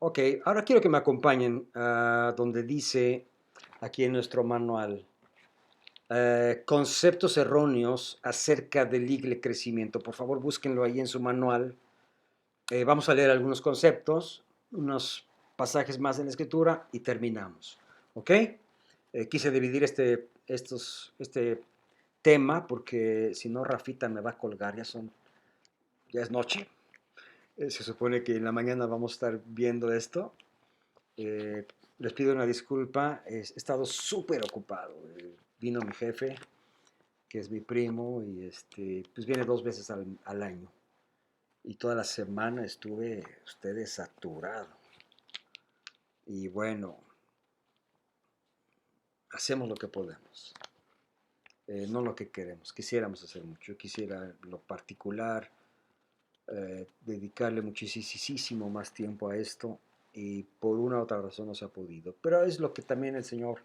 Ok, ahora quiero que me acompañen a donde dice aquí en nuestro manual, conceptos erróneos acerca del igle crecimiento. Por favor, búsquenlo ahí en su manual. Vamos a leer algunos conceptos, unos pasajes más en la escritura y terminamos. ¿Ok? Quise dividir este tema porque si no, Rafita me va a colgar. Ya es noche. Se supone que en la mañana vamos a estar viendo esto. Eh, Les pido una disculpa, he estado súper ocupado. Vino mi jefe, que es mi primo, y pues viene 2 veces al año. Y toda la semana estuve, ustedes, saturado. Y bueno, hacemos lo que podemos, no lo que queremos. Quisiéramos hacer mucho. Yo quisiera, lo particular, dedicarle muchísimo más tiempo a esto. Y por una u otra razón no se ha podido. Pero es lo que también el Señor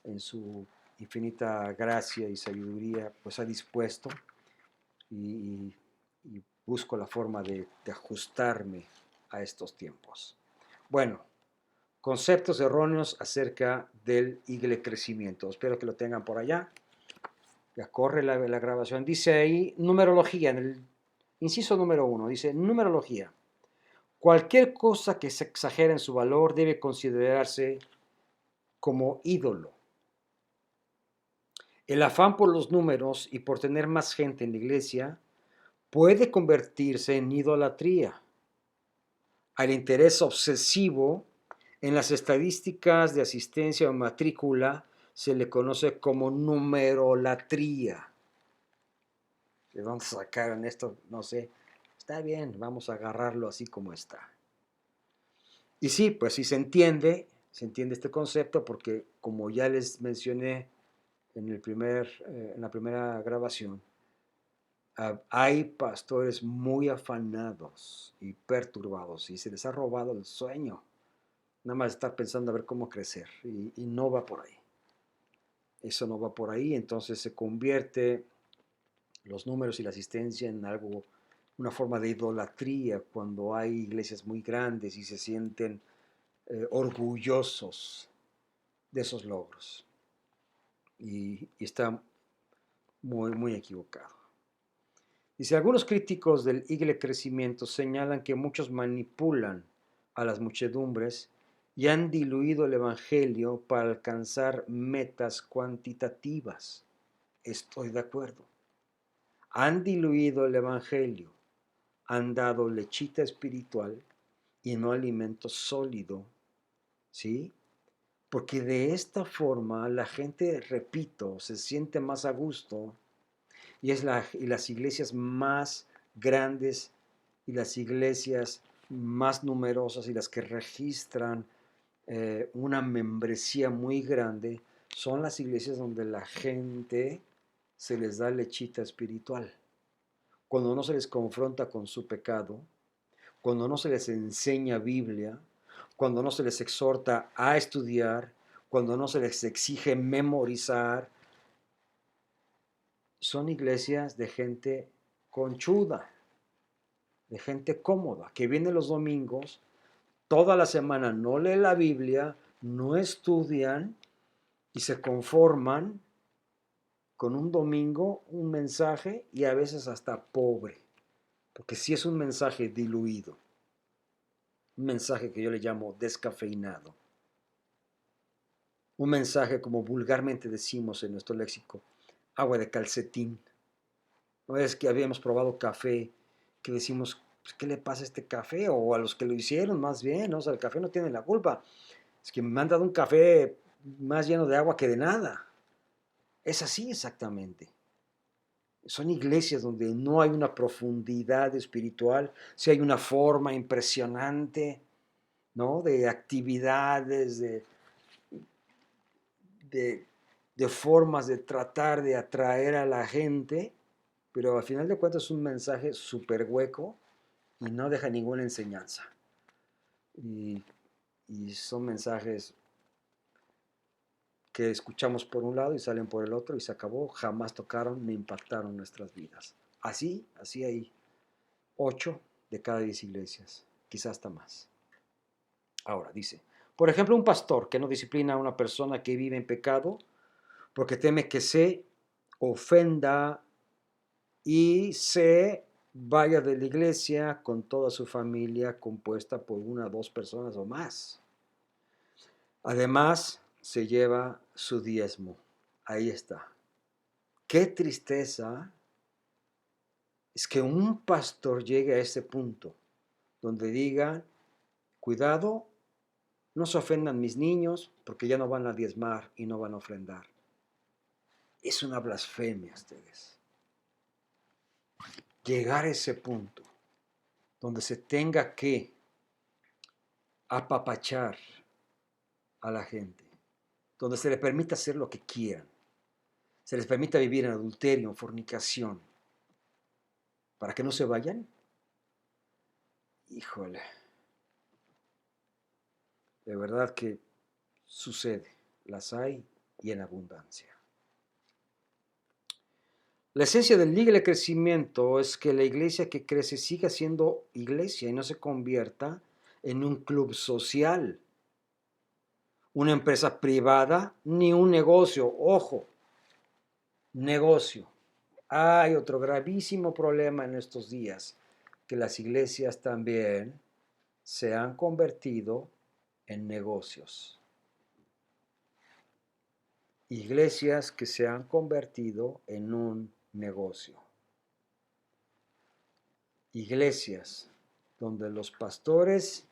en su infinita gracia y sabiduría, pues ha dispuesto y, y busco la forma de ajustarme a estos tiempos. Bueno, conceptos erróneos acerca del igle crecimiento. Espero que lo tengan por allá. Ya corre la grabación. Dice ahí numerología, en el inciso número 1, dice numerología. Cualquier cosa que se exagere en su valor debe considerarse como ídolo. El afán por los números y por tener más gente en la iglesia puede convertirse en idolatría. Al interés obsesivo en las estadísticas de asistencia o matrícula se le conoce como numerolatría. ¿De dónde sacaron esto? No sé. Está bien, vamos a agarrarlo así como está. Y sí, pues sí se entiende este concepto porque como ya les mencioné en la primera grabación, hay pastores muy afanados y perturbados y se les ha robado el sueño. Nada más estar pensando a ver cómo crecer y no va por ahí. Eso no va por ahí, entonces se convierte los números y la asistencia en algo, una forma de idolatría cuando hay iglesias muy grandes y se sienten orgullosos de esos logros. Y está muy equivocado. Dice, algunos críticos del igle crecimiento señalan que muchos manipulan a las muchedumbres y han diluido el evangelio para alcanzar metas cuantitativas. Estoy de acuerdo. Han diluido el evangelio, han dado lechita espiritual y no alimento sólido, ¿sí? Porque de esta forma la gente, repito, se siente más a gusto y las iglesias más grandes y las iglesias más numerosas y las que registran una membresía muy grande son las iglesias donde la gente se les da lechita espiritual. Cuando no se les confronta con su pecado, cuando no se les enseña Biblia, cuando no se les exhorta a estudiar, cuando no se les exige memorizar, son iglesias de gente conchuda, de gente cómoda, que viene los domingos, toda la semana no lee la Biblia, no estudian y se conforman con un domingo, un mensaje y a veces hasta pobre, porque si es un mensaje diluido, un mensaje que yo le llamo descafeinado, un mensaje como vulgarmente decimos en nuestro léxico, agua de calcetín. No es que habíamos probado café, que decimos, pues, ¿qué le pasa a este café? O a los que lo hicieron más bien, ¿no? O sea, el café no tiene la culpa. Es que me han dado un café más lleno de agua que de nada. Es así exactamente. Son iglesias donde no hay una profundidad espiritual, sí hay una forma impresionante, ¿no? De actividades, de, de formas de tratar de atraer a la gente, pero al final de cuentas es un mensaje súper hueco y no deja ninguna enseñanza. Y, y son mensajes que escuchamos por un lado y salen por el otro y se acabó, jamás tocaron ni impactaron nuestras vidas. Así hay 8 de cada 10 iglesias, quizás hasta más. Ahora dice, por ejemplo, un pastor que no disciplina a una persona que vive en pecado porque teme que se ofenda y se vaya de la iglesia con toda su familia compuesta por una o dos personas o más. Además, se lleva su diezmo. Ahí está. Qué tristeza es que un pastor llegue a ese punto donde diga, cuidado, no se ofendan mis niños porque ya no van a diezmar y no van a ofrendar. Es una blasfemia, ustedes. Llegar a ese punto donde se tenga que apapachar a la gente, donde se les permita hacer lo que quieran, se les permita vivir en adulterio, en fornicación, para que no se vayan. Híjole, de verdad que sucede, las hay y en abundancia. La esencia del libre crecimiento es que la iglesia que crece siga siendo iglesia y no se convierta en un club social, una empresa privada, ni un negocio. Ojo, negocio. Hay otro gravísimo problema en estos días, que las iglesias también se han convertido en negocios. Iglesias que se han convertido en un negocio. Iglesias donde los pastores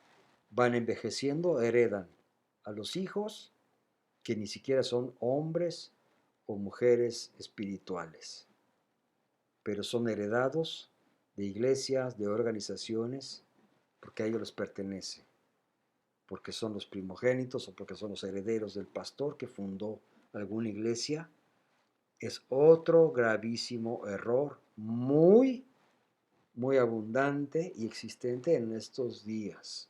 van envejeciendo, heredan a los hijos que ni siquiera son hombres o mujeres espirituales, pero son heredados de iglesias, de organizaciones, porque a ellos les pertenece, porque son los primogénitos o porque son los herederos del pastor que fundó alguna iglesia. Es otro gravísimo error, muy abundante y existente en estos días.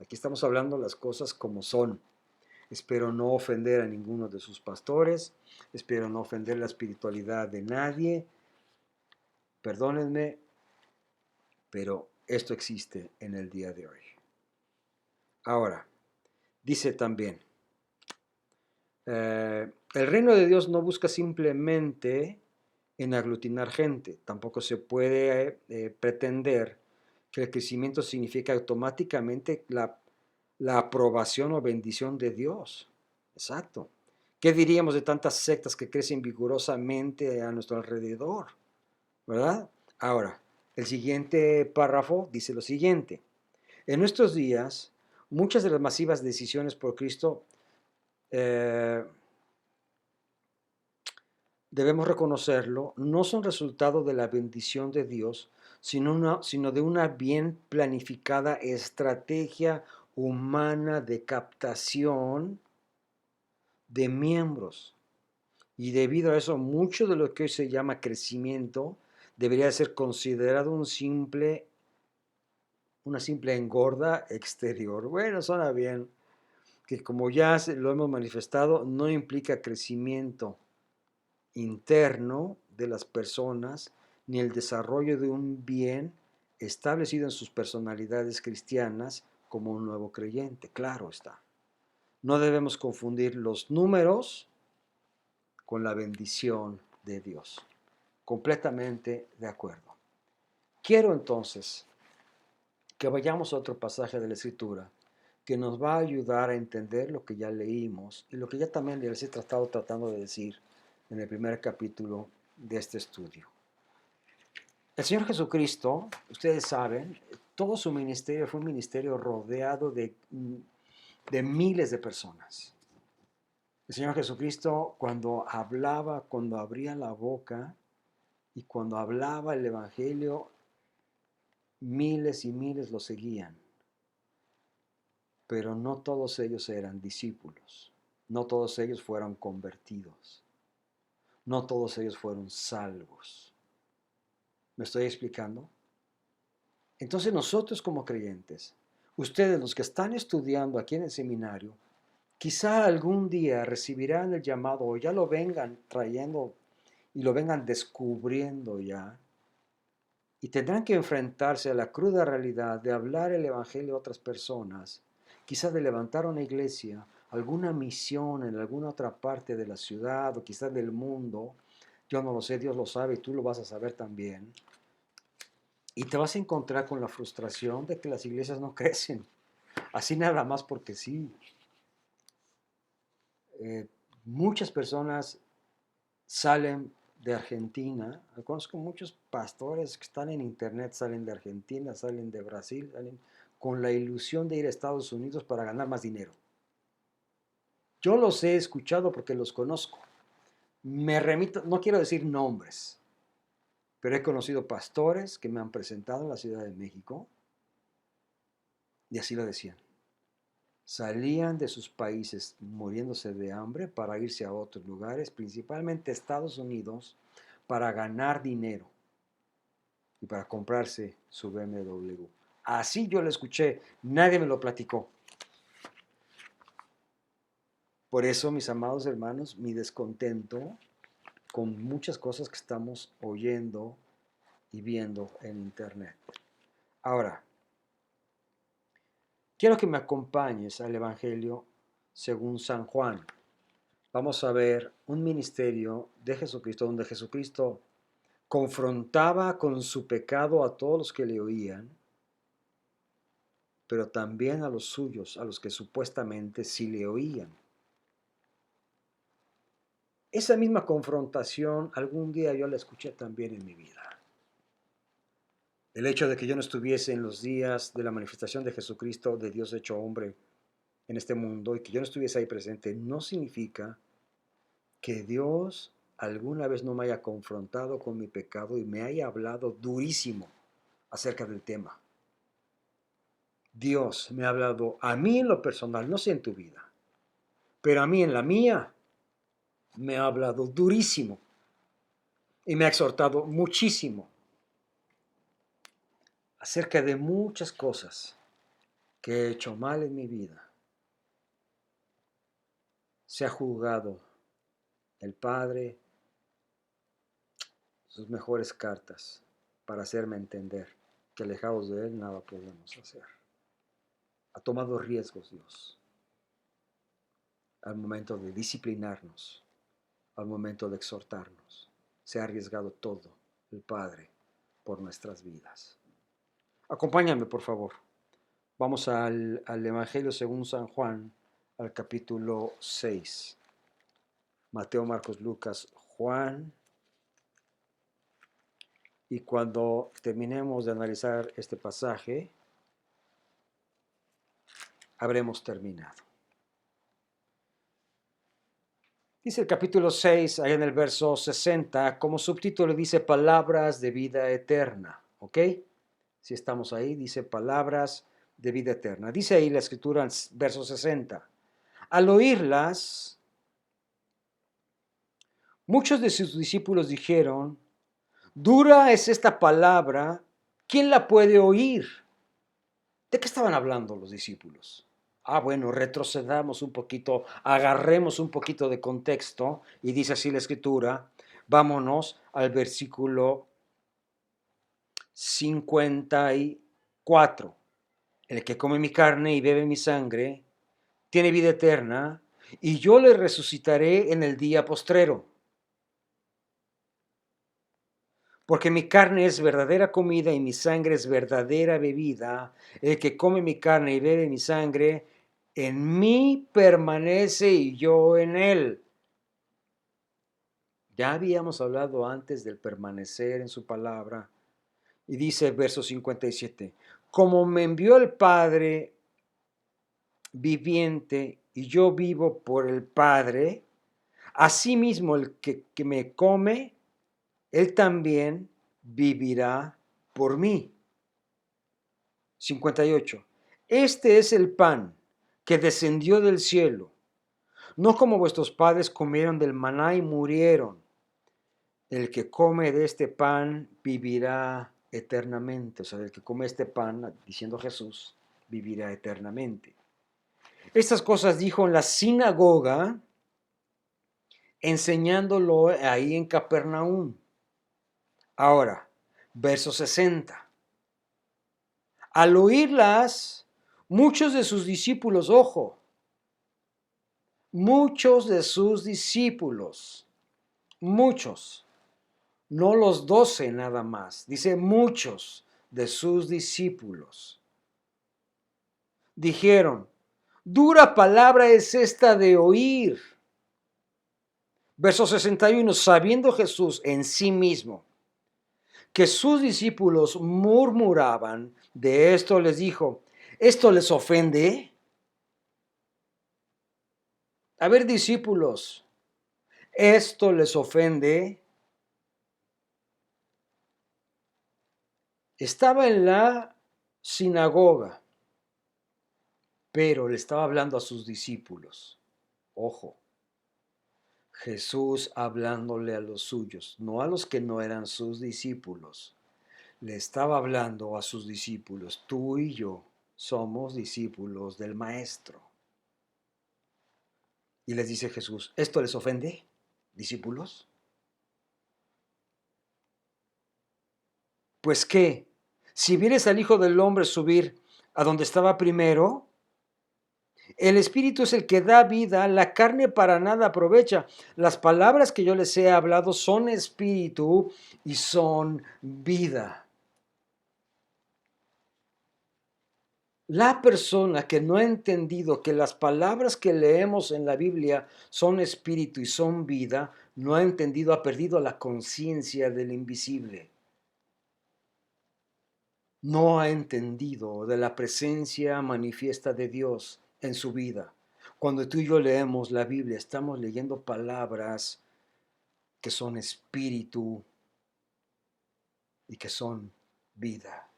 Aquí estamos hablando las cosas como son. Espero no ofender a ninguno de sus pastores, espero no ofender la espiritualidad de nadie. Perdónenme, pero esto existe en el día de hoy. Ahora, dice también, el reino de Dios no busca simplemente en aglutinar gente, tampoco se puede pretender que el crecimiento significa automáticamente la aprobación o bendición de Dios. Exacto. ¿Qué diríamos de tantas sectas que crecen vigorosamente a nuestro alrededor? ¿Verdad? Ahora, el siguiente párrafo dice lo siguiente. En nuestros días, muchas de las masivas decisiones por Cristo debemos reconocerlo, no son resultado de la bendición de Dios, sino de una bien planificada estrategia humana de captación de miembros. Y debido a eso, mucho de lo que hoy se llama crecimiento debería ser considerado una simple engorda exterior. Bueno, suena bien, que como ya lo hemos manifestado, no implica crecimiento interno de las personas ni el desarrollo de un bien establecido en sus personalidades cristianas como un nuevo creyente. Claro está. No debemos confundir los números con la bendición de Dios. Completamente de acuerdo. Quiero entonces que vayamos a otro pasaje de la Escritura que nos va a ayudar a entender lo que ya leímos y lo que ya también les he tratando de decir en el primer capítulo de este estudio. El Señor Jesucristo, ustedes saben, todo su ministerio fue un ministerio rodeado de miles de personas. El Señor Jesucristo, cuando hablaba, cuando abría la boca y cuando hablaba el Evangelio, miles y miles lo seguían. Pero no todos ellos eran discípulos. No todos ellos fueron convertidos. No todos ellos fueron salvos. ¿Me estoy explicando? Entonces nosotros como creyentes, ustedes los que están estudiando aquí en el seminario, quizá algún día recibirán el llamado o ya lo vengan trayendo y lo vengan descubriendo ya, y tendrán que enfrentarse a la cruda realidad de hablar el Evangelio a otras personas quizás de levantar una iglesia, alguna misión en alguna otra parte de la ciudad o quizás del mundo. Yo no lo sé, Dios lo sabe y tú lo vas a saber también. Y te vas a encontrar con la frustración de que las iglesias no crecen, así nada más porque sí. Eh, Muchas personas salen de Argentina. Conozco muchos pastores que están en internet, salen de Argentina, salen de Brasil, salen con la ilusión de ir a Estados Unidos para ganar más dinero. Yo los he escuchado porque los conozco. Me remito, no quiero decir nombres, pero he conocido pastores que me han presentado en la Ciudad de México y así lo decían. Salían de sus países muriéndose de hambre para irse a otros lugares, principalmente Estados Unidos, para ganar dinero y para comprarse su BMW. Así yo lo escuché, nadie me lo platicó. Por eso, mis amados hermanos, mi descontento con muchas cosas que estamos oyendo y viendo en internet. Ahora, quiero que me acompañes al Evangelio según San Juan. Vamos a ver un ministerio de Jesucristo donde Jesucristo confrontaba con su pecado a todos los que le oían, pero también a los suyos, a los que supuestamente sí le oían. Esa misma confrontación algún día yo la escuché también en mi vida. El hecho de que yo no estuviese en los días de la manifestación de Jesucristo, de Dios hecho hombre en este mundo, y que yo no estuviese ahí presente, no significa que Dios alguna vez no me haya confrontado con mi pecado y me haya hablado durísimo acerca del tema. Dios me ha hablado a mí en lo personal, no sé en tu vida, pero a mí en la mía me ha hablado durísimo y me ha exhortado muchísimo acerca de muchas cosas que he hecho mal en mi vida. Se ha juzgado el Padre sus mejores cartas para hacerme entender que alejados de Él nada podemos hacer. Ha tomado riesgos Dios al momento de disciplinarnos, al momento de exhortarnos. Se ha arriesgado todo el Padre por nuestras vidas. Acompáñame, por favor. Vamos al Evangelio según San Juan, al capítulo 6. Mateo, Marcos, Lucas, Juan. Y cuando terminemos de analizar este pasaje, habremos terminado. Dice el capítulo 6, ahí en el verso 60, como subtítulo dice palabras de vida eterna, ¿ok? Si estamos ahí, dice palabras de vida eterna. Dice ahí la escritura en verso 60. Al oírlas, muchos de sus discípulos dijeron, dura es esta palabra, ¿quién la puede oír? ¿De qué estaban hablando los discípulos? Bueno, retrocedamos un poquito, agarremos un poquito de contexto, y dice así la escritura, vámonos al versículo 54. El que come mi carne y bebe mi sangre, tiene vida eterna, y yo le resucitaré en el día postrero. Porque mi carne es verdadera comida y mi sangre es verdadera bebida. El que come mi carne y bebe mi sangre, en mí permanece y yo en él. Ya habíamos hablado antes del permanecer en su palabra. Y dice el verso 57, como me envió el Padre viviente y yo vivo por el Padre, asimismo el que me come, él también vivirá por mí. 58. Este es el pan que descendió del cielo, no como vuestros padres comieron del maná y murieron. El que come de este pan vivirá eternamente. O sea, el que come este pan, diciendo Jesús, vivirá eternamente. Estas cosas dijo en la sinagoga, enseñándolo ahí en Capernaum. Ahora, verso 60. Al oírlas, Muchos de sus discípulos, ojo, muchos de sus discípulos, muchos, no los 12 nada más, dice muchos de sus discípulos, dijeron, dura palabra es esta de oír. Verso 61, sabiendo Jesús en sí mismo que sus discípulos murmuraban de esto, les dijo, ¿esto les ofende? A ver, discípulos, ¿esto les ofende? Estaba en la sinagoga, pero le estaba hablando a sus discípulos. Ojo, Jesús hablándole a los suyos, no a los que no eran sus discípulos. Le estaba hablando a sus discípulos. Tú y yo somos discípulos del Maestro. Y les dice Jesús, ¿esto les ofende, discípulos? Pues qué, si vieres al Hijo del Hombre subir a donde estaba primero, el Espíritu es el que da vida, la carne para nada aprovecha. Las palabras que yo les he hablado son espíritu y son vida. La persona que no ha entendido que las palabras que leemos en la Biblia son espíritu y son vida, no ha entendido, ha perdido la conciencia del invisible. No ha entendido de la presencia manifiesta de Dios en su vida. Cuando tú y yo leemos la Biblia, estamos leyendo palabras que son espíritu y que son vida.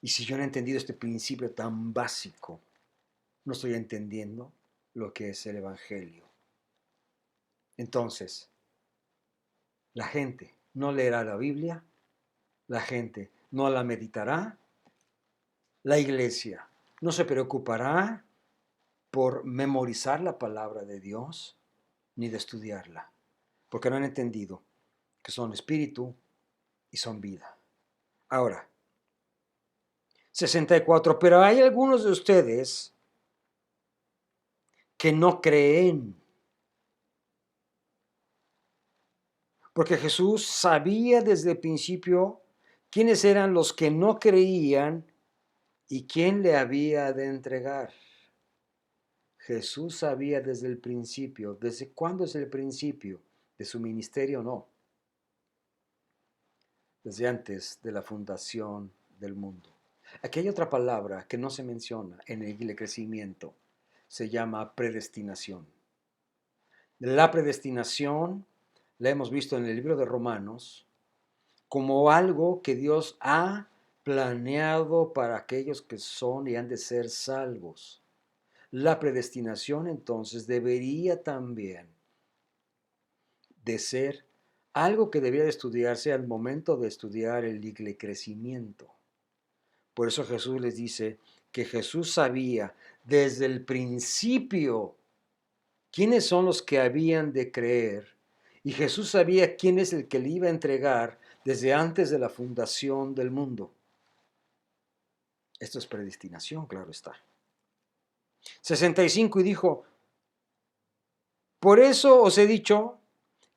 Y si yo no he entendido este principio tan básico, no estoy entendiendo lo que es el Evangelio. Entonces, la gente no leerá la Biblia, la gente no la meditará, la iglesia no se preocupará por memorizar la palabra de Dios ni de estudiarla, porque no han entendido que son espíritu y son vida. Ahora, 64, pero hay algunos de ustedes que no creen, porque Jesús sabía desde el principio quiénes eran los que no creían y quién le había de entregar. Jesús sabía desde el principio. ¿Desde cuándo es el principio de su ministerio? No. Desde antes de la fundación del mundo. Aquí hay otra palabra que no se menciona en el crecimiento. Se llama predestinación. La predestinación la hemos visto en el libro de Romanos como algo que Dios ha planeado para aquellos que son y han de ser salvos. La predestinación entonces debería también de ser algo que debería de estudiarse al momento de estudiar el crecimiento. Por eso Jesús les dice que Jesús sabía desde el principio quiénes son los que habían de creer y Jesús sabía quién es el que le iba a entregar desde antes de la fundación del mundo. Esto es predestinación, claro está. 65 y dijo, por eso os he dicho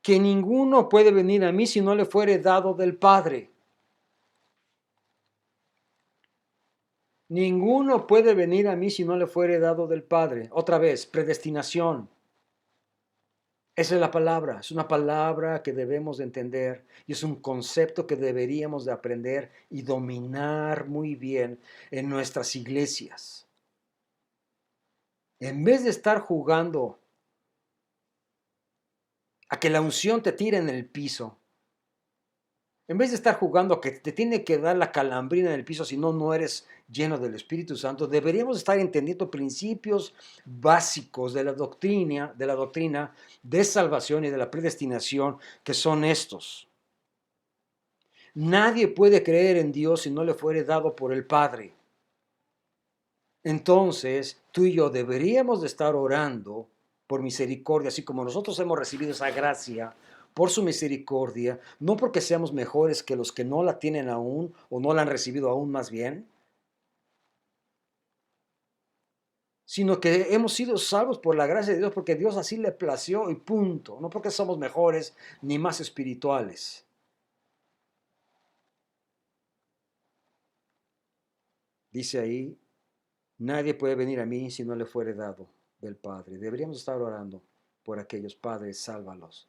que ninguno puede venir a mí si no le fuere dado del Padre. Ninguno puede venir a mí si no le fuere dado del Padre. Otra vez, predestinación. Esa es la palabra, es una palabra que debemos de entender y es un concepto que deberíamos de aprender y dominar muy bien en nuestras iglesias. En vez de estar jugando a que la unción te tire en el piso, en vez de estar jugando a que te tiene que dar la calambrina en el piso si no, no eres lleno del Espíritu Santo, deberíamos estar entendiendo principios básicos de la doctrina de salvación y de la predestinación, que son estos. Nadie puede creer en Dios si no le fuere dado por el Padre. Entonces, tú y yo deberíamos de estar orando por misericordia, así como nosotros hemos recibido esa gracia por su misericordia, no porque seamos mejores que los que no la tienen aún o no la han recibido aún más bien, sino que hemos sido salvos por la gracia de Dios, porque Dios así le plació y punto. No porque somos mejores ni más espirituales. Dice ahí, nadie puede venir a mí si no le fuere dado del Padre. Deberíamos estar orando por aquellos padres, sálvalos.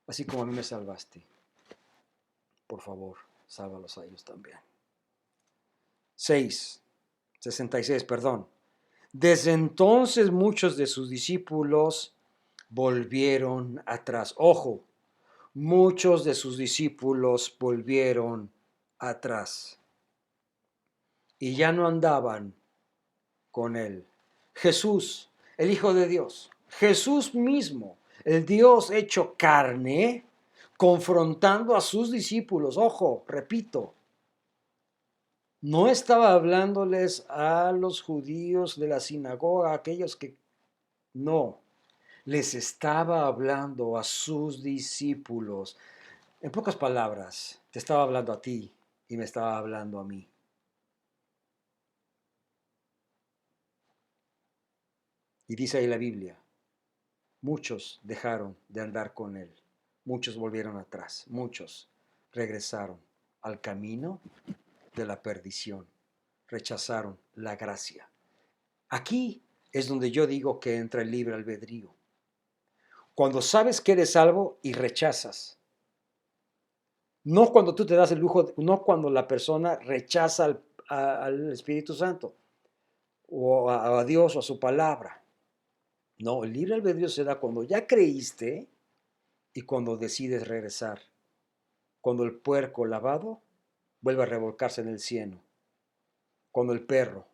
Así como a mí me salvaste, por favor, sálvalos a ellos también. 66, perdón. Desde entonces muchos de sus discípulos volvieron atrás. Ojo, muchos de sus discípulos volvieron atrás y ya no andaban con él. Jesús, el Hijo de Dios, Jesús mismo, el Dios hecho carne, confrontando a sus discípulos. Ojo, repito, no estaba hablándoles a los judíos de la sinagoga, aquellos que no, les estaba hablando a sus discípulos. En pocas palabras, te estaba hablando a ti y me estaba hablando a mí. Y dice ahí la Biblia, muchos dejaron de andar con él, muchos volvieron atrás, muchos regresaron al camino de la perdición, rechazaron la gracia. Aquí es donde yo digo que entra el libre albedrío. Cuando sabes que eres salvo y rechazas. No cuando tú te das el lujo, no cuando la persona rechaza al Espíritu Santo o a Dios o a su palabra. No, el libre albedrío se da cuando ya creíste y cuando decides regresar. Cuando el puerco lavado vuelve a revolcarse en el cieno. Cuando el perro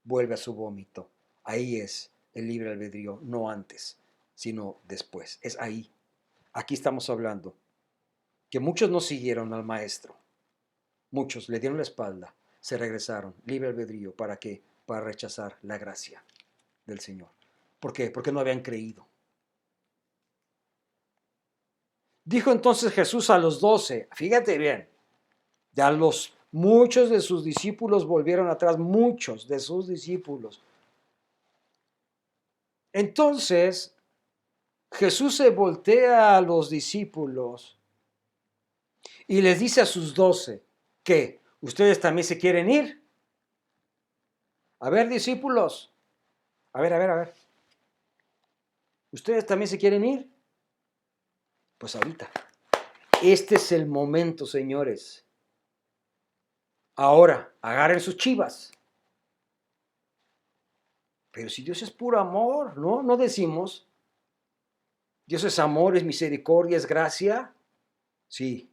vuelve a su vómito. Ahí es el libre albedrío, no antes, sino después. Es ahí. Aquí estamos hablando que muchos no siguieron al maestro. Muchos le dieron la espalda, se regresaron, libre albedrío. ¿Para qué? Para rechazar la gracia del Señor. ¿Por qué? Porque no habían creído. Dijo entonces Jesús a los 12, fíjate bien, ya muchos de sus discípulos volvieron atrás, muchos de sus discípulos. Entonces Jesús se voltea a los discípulos y les dice a sus 12, ¿qué? ¿Ustedes también se quieren ir? A ver, discípulos, a ver. ¿Ustedes también se quieren ir? Pues ahorita. Este es el momento, señores. Ahora, agarren sus chivas. Pero si Dios es puro amor, ¿no? No decimos, Dios es amor, es misericordia, es gracia. Sí,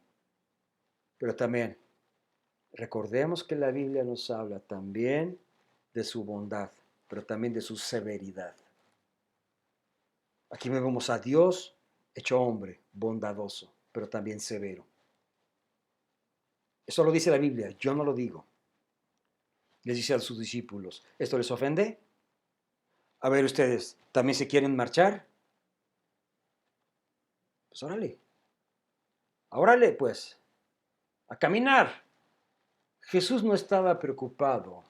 pero también recordemos que la Biblia nos habla también de su bondad, pero también de su severidad. Aquí vemos a Dios hecho hombre, bondadoso, pero también severo. Eso lo dice la Biblia, yo no lo digo. Les dice a sus discípulos, ¿esto les ofende? A ver ustedes, ¿también se quieren marchar? Pues órale pues, a caminar. Jesús no estaba preocupado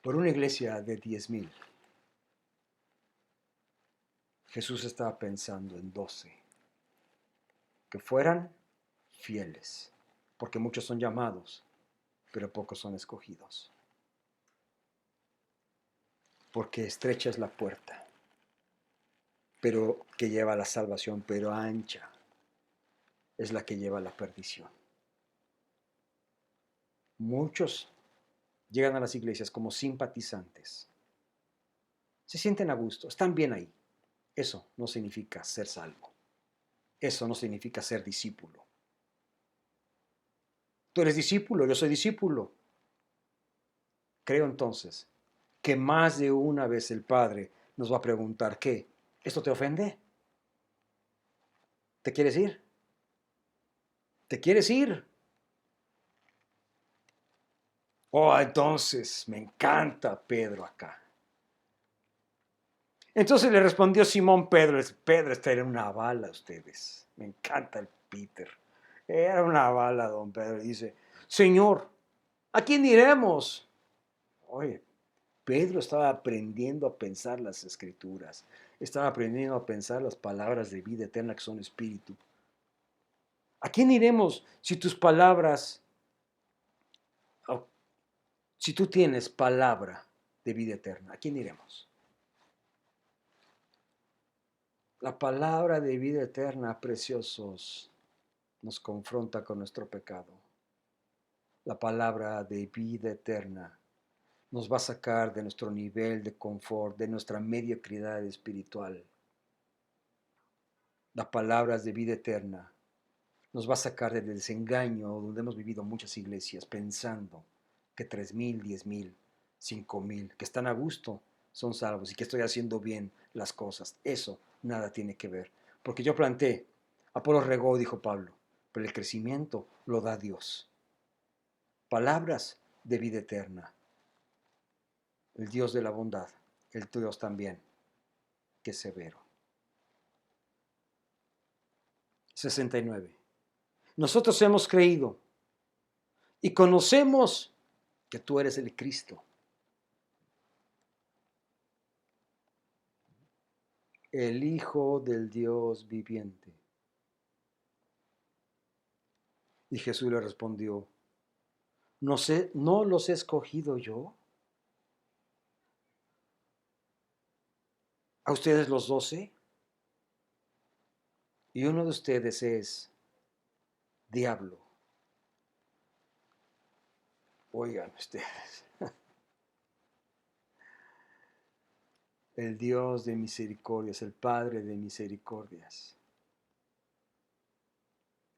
por una iglesia de 10,000. Jesús estaba pensando en 12, que fueran fieles, porque muchos son llamados, pero pocos son escogidos. Porque estrecha es la puerta, pero que lleva a la salvación, pero ancha es la que lleva a la perdición. Muchos llegan a las iglesias como simpatizantes. Se sienten a gusto, están bien ahí. Eso no significa ser salvo. Eso no significa ser discípulo. Tú eres discípulo, yo soy discípulo. Creo entonces que más de una vez el Padre nos va a preguntar, ¿qué? ¿Esto te ofende? ¿Te quieres ir? ¿Te quieres ir? Oh, entonces me encanta Pedro acá. Entonces le respondió Simón Pedro, esta era una bala ustedes. Me encanta el Peter. Era una bala, don Pedro. Dice, Señor, ¿a quién iremos? Oye, Pedro estaba aprendiendo a pensar las escrituras, estaba aprendiendo a pensar las palabras de vida eterna que son espíritu. ¿A quién iremos si tus palabras, si tú tienes palabra de vida eterna? ¿A quién iremos? La palabra de vida eterna, preciosos, nos confronta con nuestro pecado. La palabra de vida eterna nos va a sacar de nuestro nivel de confort, de nuestra mediocridad espiritual. Las palabras de vida eterna nos va a sacar del desengaño donde hemos vivido muchas iglesias pensando que 3,000, 10,000, 5,000, que están a gusto, son salvos y que estoy haciendo bien las cosas. Eso nada tiene que ver. Porque yo planté, Apolo regó, dijo Pablo, pero el crecimiento lo da Dios. Palabras de vida eterna. El Dios de la bondad, el Dios también, que es severo. 69. Nosotros hemos creído y conocemos que tú eres el Cristo, el Hijo del Dios viviente. Y Jesús le respondió, ¿no sé, no los he escogido yo? ¿A ustedes los 12? Y uno de ustedes es diablo. Oigan ustedes, el Dios de misericordias, el Padre de misericordias,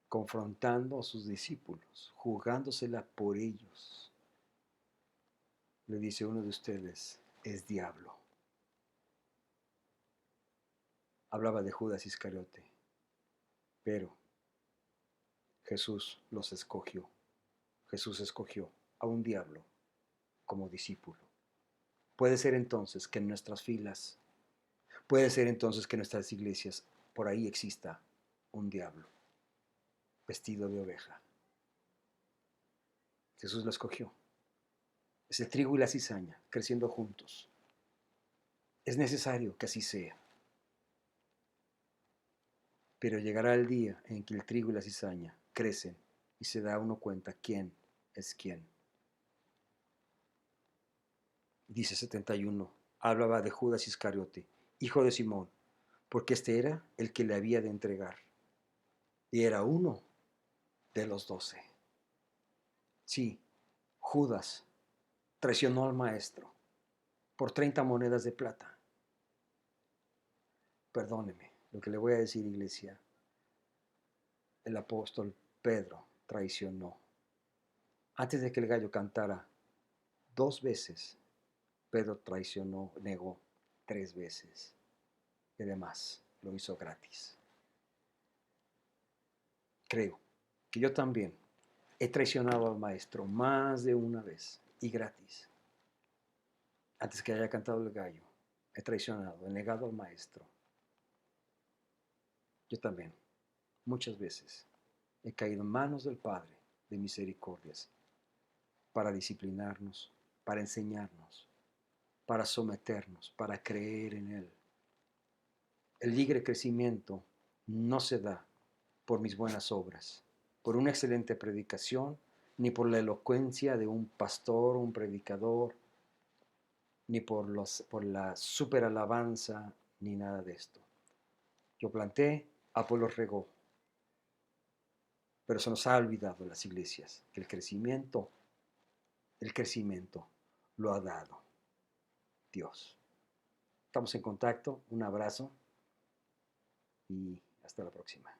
confrontando a sus discípulos, jugándosela por ellos. Le dice uno de ustedes, es diablo. Hablaba de Judas Iscariote, pero Jesús los escogió. Jesús escogió a un diablo como discípulo. Puede ser entonces que en nuestras filas, puede ser entonces que en nuestras iglesias por ahí exista un diablo vestido de oveja. Jesús lo escogió. Es el trigo y la cizaña creciendo juntos. Es necesario que así sea. Pero llegará el día en que el trigo y la cizaña crecen y se da uno cuenta quién es quién. Dice 71, hablaba de Judas Iscariote, hijo de Simón, porque este era el que le había de entregar. Y era uno de los 12. Sí, Judas traicionó al maestro por 30 monedas de plata. Perdóneme lo que le voy a decir, iglesia. El apóstol Pedro traicionó. Antes de que el gallo cantara 2 veces, Pedro traicionó, negó 3 veces. Y además lo hizo gratis. Creo que yo también he traicionado al maestro más de una vez y gratis. Antes que haya cantado el gallo, he traicionado, he negado al maestro. Yo también, muchas veces, he caído en manos del Padre de misericordias para disciplinarnos, para enseñarnos, para someternos, para creer en Él. El libre crecimiento no se da por mis buenas obras, por una excelente predicación, ni por la elocuencia de un pastor o un predicador, ni por la super alabanza, ni nada de esto. Yo planté, Apolo regó, pero se nos ha olvidado en las iglesias que el crecimiento lo ha dado Dios. Estamos en contacto, un abrazo y hasta la próxima.